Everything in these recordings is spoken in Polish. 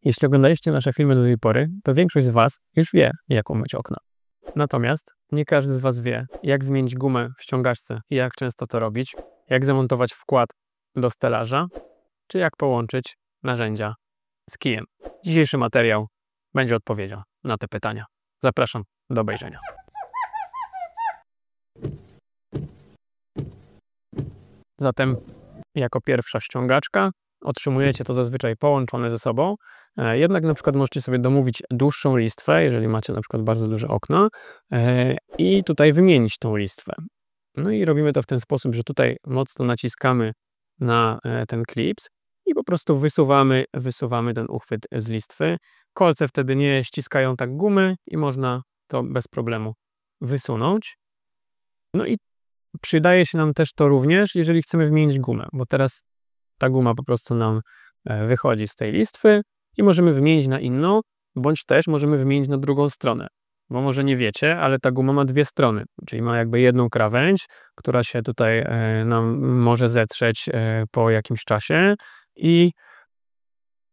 Jeśli oglądaliście nasze filmy do tej pory, to większość z Was już wie, jak umyć okna. Natomiast nie każdy z Was wie, jak wymienić gumę w ściągaczce i jak często to robić, jak zamontować wkład do stelaża, czy jak połączyć narzędzia z kijem. Dzisiejszy materiał będzie odpowiedzią na te pytania. Zapraszam do obejrzenia. Zatem jako pierwsza ściągaczka otrzymujecie to zazwyczaj połączone ze sobą, jednak na przykład możecie sobie domówić dłuższą listwę, jeżeli macie na przykład bardzo duże okno i tutaj wymienić tą listwę. No i robimy to w ten sposób, że tutaj mocno naciskamy na ten klips i po prostu wysuwamy ten uchwyt z listwy. Kolce wtedy nie ściskają tak gumy i można to bez problemu wysunąć. No i przydaje się nam też to również, jeżeli chcemy wymienić gumę, bo teraz ta guma po prostu nam wychodzi z tej listwy i możemy wymienić na inną, bądź też możemy wymienić na drugą stronę. Bo może nie wiecie, ale ta guma ma dwie strony, czyli ma jakby jedną krawędź, która się tutaj nam może zetrzeć po jakimś czasie i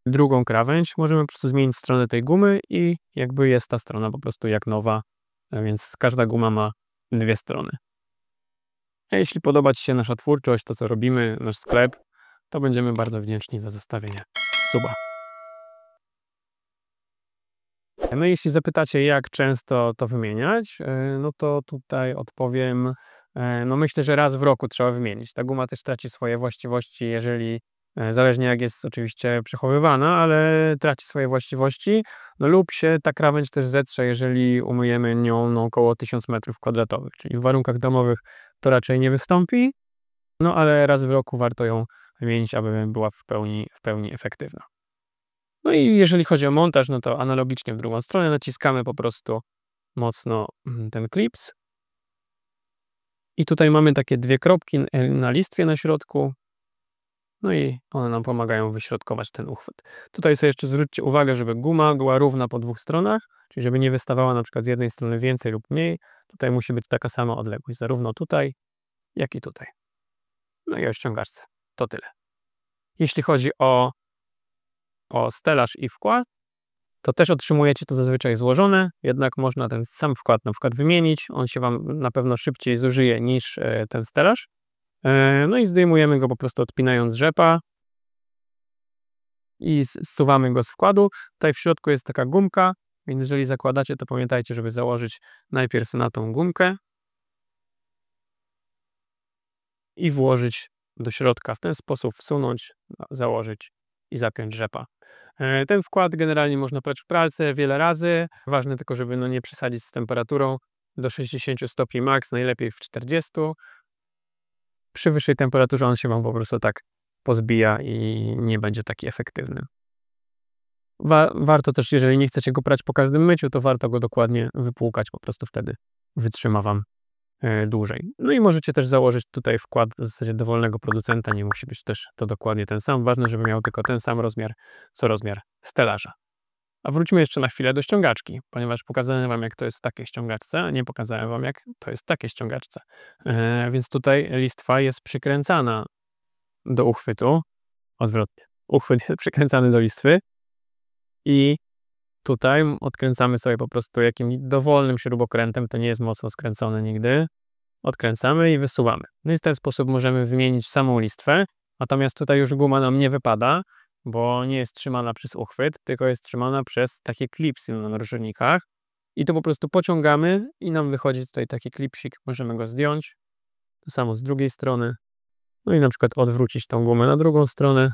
drugą krawędź możemy po prostu zmienić stronę tej gumy i jakby jest ta strona po prostu jak nowa, więc każda guma ma dwie strony. A jeśli podoba Ci się nasza twórczość, to co robimy, nasz sklep, to będziemy bardzo wdzięczni za zostawienie suba. No i jeśli zapytacie, jak często to wymieniać, no to tutaj odpowiem, no myślę, że raz w roku trzeba wymienić. Ta guma też traci swoje właściwości, jeżeli, zależnie jak jest oczywiście przechowywana, ale traci swoje właściwości, no lub się ta krawędź też zetrze, jeżeli umyjemy nią no, około 1000 m², czyli w warunkach domowych to raczej nie wystąpi, no ale raz w roku warto ją wymienić, aby była w pełni efektywna. No i jeżeli chodzi o montaż, no to analogicznie w drugą stronę naciskamy po prostu mocno ten klips. I tutaj mamy takie dwie kropki na listwie na środku. No i one nam pomagają wyśrodkować ten uchwyt. Tutaj sobie jeszcze zwróćcie uwagę, żeby guma była równa po dwóch stronach, czyli żeby nie wystawała na przykład z jednej strony więcej lub mniej. Tutaj musi być taka sama odległość, zarówno tutaj, jak i tutaj. No i o ściągaczce. To tyle. Jeśli chodzi o stelaż i wkład, to też otrzymujecie to zazwyczaj złożone, jednak można ten sam wkład na przykład wymienić. On się Wam na pewno szybciej zużyje niż ten stelaż. No i zdejmujemy go po prostu odpinając rzepa i zsuwamy go z wkładu. Tutaj w środku jest taka gumka, więc jeżeli zakładacie, to pamiętajcie, żeby założyć najpierw na tą gumkę i włożyć do środka. W ten sposób wsunąć, założyć i zapiąć rzepa. Ten wkład generalnie można prać w pralce wiele razy. Ważne tylko, żeby nie przesadzić z temperaturą do 60 stopni max, najlepiej w 40. Przy wyższej temperaturze on się Wam po prostu tak pozbija i nie będzie taki efektywny. Warto też, jeżeli nie chcecie go prać po każdym myciu, to warto go dokładnie wypłukać, po prostu wtedy wytrzyma Wam dłużej. No i możecie też założyć tutaj wkład w zasadzie dowolnego producenta, nie musi być też to dokładnie ten sam. Ważne, żeby miał tylko ten sam rozmiar, co rozmiar stelaża. A wróćmy jeszcze na chwilę do ściągaczki, ponieważ pokazałem Wam, jak to jest w takiej ściągaczce, a nie pokazałem Wam, jak to jest w takiej ściągaczce. Więc tutaj listwa jest przykręcana do uchwytu, odwrotnie. Uchwyt jest przykręcany do listwy i tutaj odkręcamy sobie po prostu jakimś dowolnym śrubokrętem, to nie jest mocno skręcone nigdy. Odkręcamy i wysuwamy. No i w ten sposób możemy wymienić samą listwę, natomiast tutaj już guma nam nie wypada, bo nie jest trzymana przez uchwyt, tylko jest trzymana przez takie klipsy na narożnikach. I to po prostu pociągamy i nam wychodzi tutaj taki klipsik, możemy go zdjąć. To samo z drugiej strony. No i na przykład odwrócić tą gumę na drugą stronę,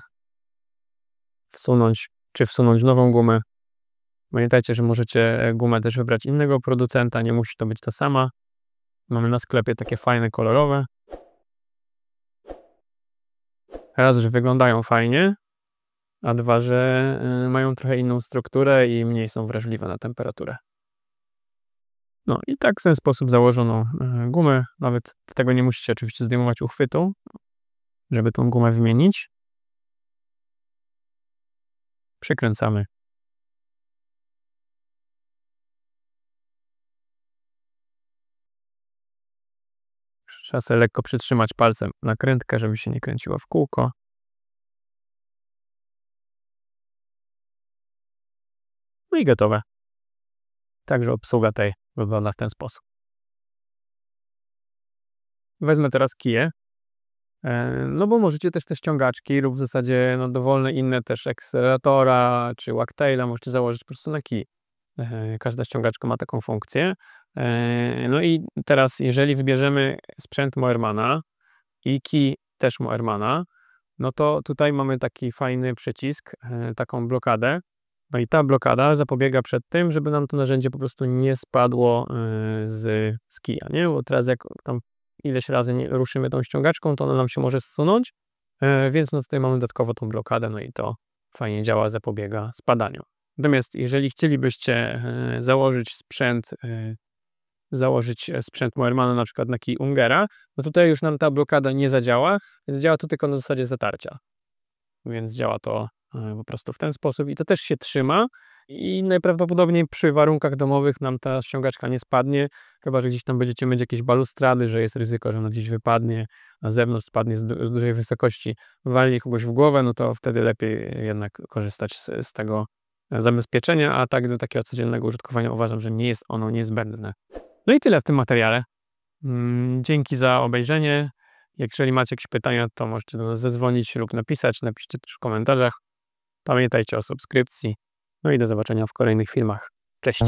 wsunąć nową gumę. Pamiętajcie, że możecie gumę też wybrać innego producenta, nie musi to być ta sama. Mamy na sklepie takie fajne, kolorowe. Raz, że wyglądają fajnie, a dwa, że mają trochę inną strukturę i mniej są wrażliwe na temperaturę. No i tak w ten sposób założoną gumę, nawet tego nie musicie oczywiście zdejmować uchwytu, żeby tą gumę wymienić. Przykręcamy. Trzeba sobie lekko przytrzymać palcem nakrętkę, żeby się nie kręciła w kółko. No i gotowe. Także obsługa tej wygląda w ten sposób. Wezmę teraz kije, no bo możecie też te ściągaczki lub w zasadzie no, dowolne inne też Acceleratora czy Wagtaila możecie założyć po prostu na kij. Każda ściągaczka ma taką funkcję. No i teraz jeżeli wybierzemy sprzęt Moermana i kij też Moermana, no to tutaj mamy taki fajny przycisk, taką blokadę. No i ta blokada zapobiega przed tym, żeby nam to narzędzie po prostu nie spadło z kija, nie? Bo teraz jak tam ileś razy ruszymy tą ściągaczką, to ona nam się może zsunąć, więc no tutaj mamy dodatkowo tą blokadę, no i to fajnie działa, zapobiega spadaniu. Natomiast jeżeli chcielibyście założyć sprzęt Moermana na przykład na kij Ungera, no tutaj już nam ta blokada nie zadziała, więc działa to tylko na zasadzie zatarcia. Więc działa to po prostu w ten sposób i to też się trzyma i najprawdopodobniej przy warunkach domowych nam ta ściągaczka nie spadnie, chyba że gdzieś tam będziecie mieć jakieś balustrady, że jest ryzyko, że ona gdzieś wypadnie, na zewnątrz spadnie z dużej wysokości, walnie kogoś w głowę, no to wtedy lepiej jednak korzystać z tego zabezpieczenia, a tak do takiego codziennego użytkowania uważam, że nie jest ono niezbędne. No i tyle w tym materiale. Dzięki za obejrzenie. Jeżeli macie jakieś pytania, to możecie do nas zadzwonić lub napisać. Napiszcie też w komentarzach. Pamiętajcie o subskrypcji. No i do zobaczenia w kolejnych filmach. Cześć!